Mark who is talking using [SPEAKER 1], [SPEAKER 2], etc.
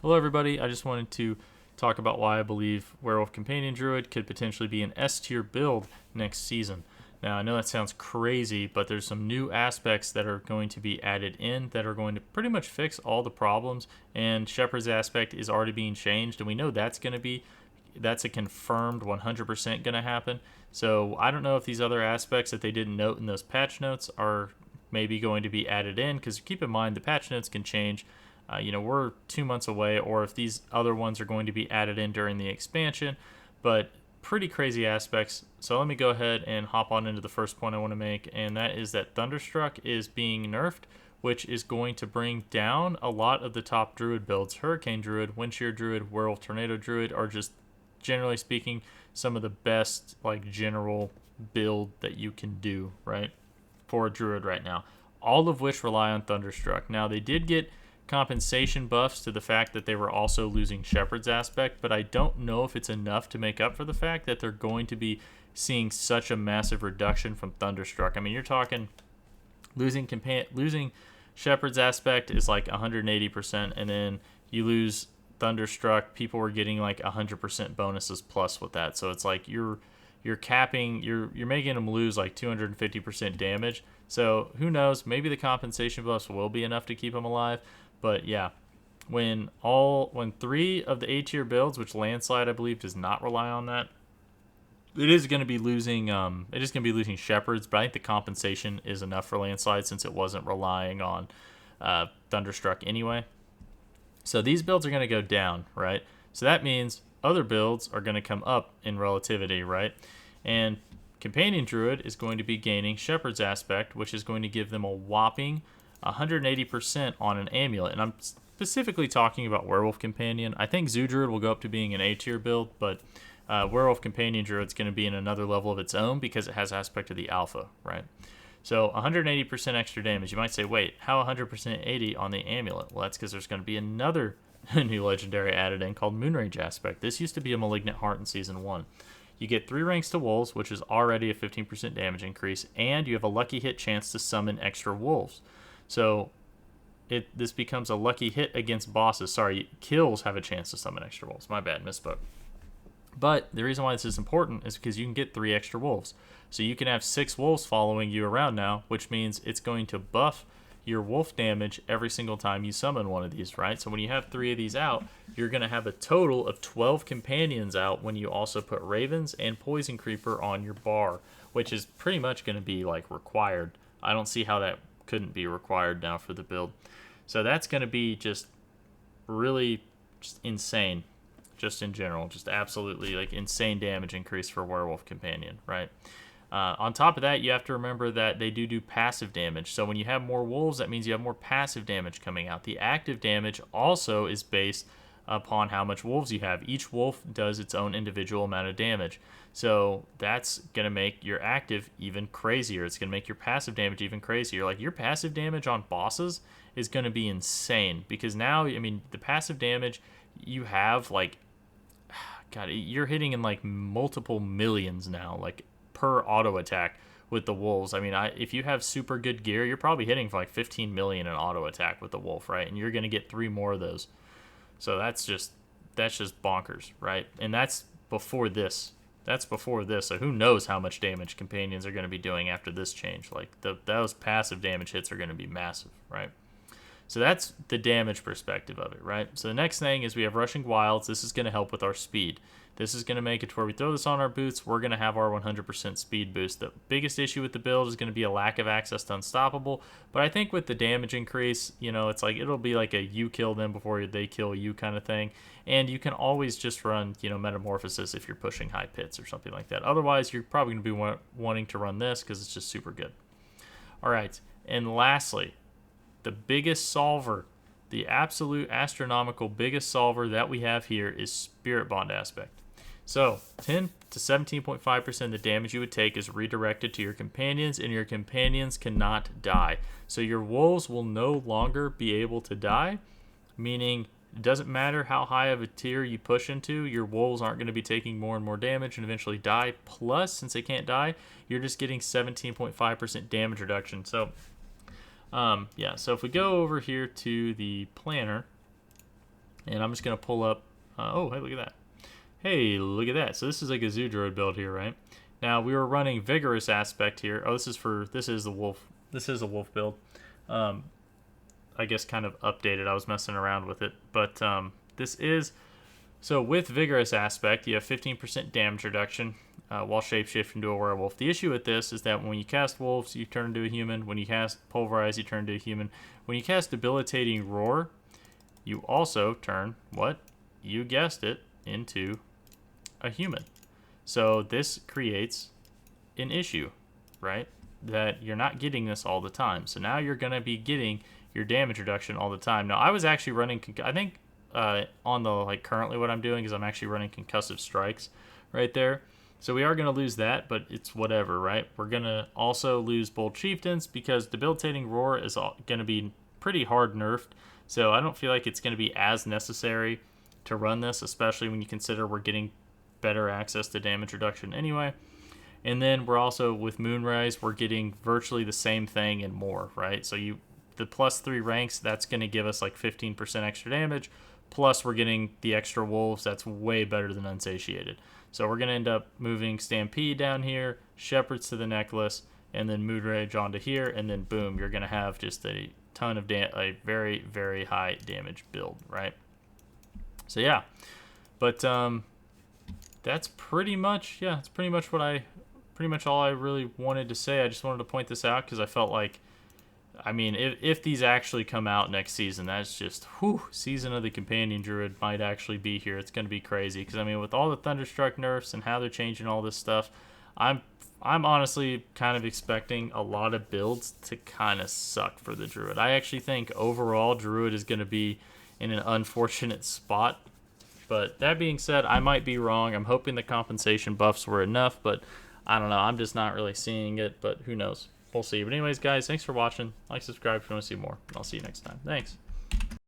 [SPEAKER 1] Hello, everybody. I just wanted to talk about why I believe Werewolf Companion Druid could potentially be an S tier build next season. Now, I know that sounds crazy, but there's some new aspects that are going to be added in that are going to pretty much fix all the problems. And Shepherd's aspect is already being changed, and we know that's a confirmed 100% going to happen. So I don't know if these other aspects that they didn't note in those patch notes are maybe going to be added in, because keep in mind the patch notes can change. We're 2 months away, or if these other ones are going to be added in during the expansion, but pretty crazy aspects. So let me go ahead and hop on into the first point I want to make, and that is that Thunderstruck is being nerfed, which is going to bring down a lot of the top Druid builds. Hurricane Druid, Wind Shear Druid, Werewolf Tornado Druid are just, generally speaking, some of the best general build that you can do, right, for a Druid right now. All of which rely on Thunderstruck. Now, they did get compensation buffs to the fact that they were also losing Shepherd's aspect, but I don't know if it's enough to make up for the fact that they're going to be seeing such a massive reduction from Thunderstruck. I mean, you're talking losing Shepherd's aspect is like 180%, and then you lose Thunderstruck, people were getting like 100% bonuses plus with that. So it's like you're making them lose like 250% damage. So who knows? Maybe the compensation buffs will be enough to keep them alive. But yeah, when three of the A tier builds, which Landslide I believe does not rely on that, it is going to be losing. It is going to be losing Shepherds, but I think the compensation is enough for Landslide since it wasn't relying on Thunderstruck anyway. So these builds are going to go down, right? So that means other builds are going to come up in relativity, right? And Companion Druid is going to be gaining Shepherd's aspect, which is going to give them a whopping 180% on an amulet. And I'm specifically talking about Werewolf Companion. I think Zoo Druid will go up to being an A tier build, but Werewolf Companion Druid is going to be in another level of its own because it has aspect of the alpha, right? So 180% extra damage. You might say, wait, how 100% 80 on the amulet? Well, that's because there's going to be another new legendary added in called Moonrage aspect. This used to be a Malignant Heart in Season 1. You get 3 ranks to wolves, which is already a 15% damage increase, and you have a lucky hit chance to summon extra wolves. So this becomes a lucky hit against bosses. Sorry, kills have a chance to summon extra wolves. My bad, misspoke. But the reason why this is important is because you can get 3 extra wolves. So you can have 6 wolves following you around now, which means it's going to buff your wolf damage every single time you summon one of these, right? So when you have 3 of these out, you're going to have a total of 12 companions out when you also put ravens and poison creeper on your bar, which is pretty much going to be like required. I don't see how that couldn't be required now for the build. So that's going to be just really just insane, just in general, just absolutely like insane damage increase for Werewolf Companion, right? On top of that, you have to remember that they do passive damage. So when you have more wolves, that means you have more passive damage coming out. The active damage also is based upon how much wolves you have. Each wolf does its own individual amount of damage. So that's going to make your active even crazier. It's going to make your passive damage even crazier. Like your passive damage on bosses is going to be insane because now, I mean, the passive damage you have like, God, you're hitting in like multiple millions now, like per auto attack with the wolves. I mean, if you have super good gear, you're probably hitting for like 15 million in auto attack with the wolf, right? And you're going to get 3 more of those. So that's just bonkers, right? And that's before this. That's before this. So who knows how much damage companions are going to be doing after this change? Like those passive damage hits are going to be massive, right? So that's the damage perspective of it, right? So the next thing is we have Rushing Wilds. This is going to help with our speed. This is going to make it to where we throw this on our boots, we're going to have our 100% speed boost. The biggest issue with the build is going to be a lack of access to Unstoppable, but I think with the damage increase, it's like it'll be like a you kill them before they kill you kind of thing, and you can always just run, Metamorphosis if you're pushing high pits or something like that. Otherwise, you're probably going to be wanting to run this because it's just super good. All right, and lastly, the biggest solver, the absolute astronomical biggest solver that we have here is Spirit Bond aspect. So 10 to 17.5% of the damage you would take is redirected to your companions, and your companions cannot die. So your wolves will no longer be able to die, meaning it doesn't matter how high of a tier you push into, your wolves aren't going to be taking more and more damage and eventually die. Plus, since they can't die, you're just getting 17.5% damage reduction. So so if we go over here to the planner, And I'm just going to pull up. Oh, hey, look at that. Hey, look at that. So this is like a Zoo Druid build here, right? Now we were running Vigorous Aspect here. Oh, this is the wolf. This is a wolf build. I guess kind of updated. I was messing around with it, but this is so with Vigorous Aspect, you have 15% damage reduction while shapeshift into a werewolf. The issue with this is that when you cast wolves, you turn into a human. When you cast Pulverize, you turn into a human. When you cast Debilitating Roar, you also turn what? You guessed it, into a human. So this creates an issue, right? That you're not getting this all the time. So now you're going to be getting your damage reduction all the time. Now I was actually running, I think on the, like currently what I'm doing is I'm actually running Concussive Strikes right there. So we are going to lose that, but it's whatever, right? We're going to also lose Bold Chieftains because Debilitating Roar is going to be pretty hard nerfed. So I don't feel like it's going to be as necessary to run this, especially when you consider we're getting better access to damage reduction anyway. And then we're also, with Moonrise, we're getting virtually the same thing and more, right? So the +3 ranks, that's going to give us like 15% extra damage. Plus we're getting the extra wolves. That's way better than Unsatiated. So we're going to end up moving Stampede down here, Shepherds to the Necklace, and then Moonrage onto here. And then boom, you're going to have just a ton of a very, very high damage build, right? So yeah, but that's pretty much, yeah, it's pretty much all I really wanted to say. I just wanted to point this out because I felt like, I mean, if these actually come out next season, that's just, whew, Season of the Companion Druid might actually be here. It's going to be crazy because, I mean, with all the Thunderstruck nerfs and how they're changing all this stuff, I'm honestly kind of expecting a lot of builds to kind of suck for the Druid. I actually think overall Druid is going to be in an unfortunate spot. But that being said, I might be wrong. I'm hoping the compensation buffs were enough, but I don't know. I'm just not really seeing it, but who knows? We'll see. But anyways, guys, thanks for watching. Like, subscribe if you want to see more. I'll see you next time. Thanks.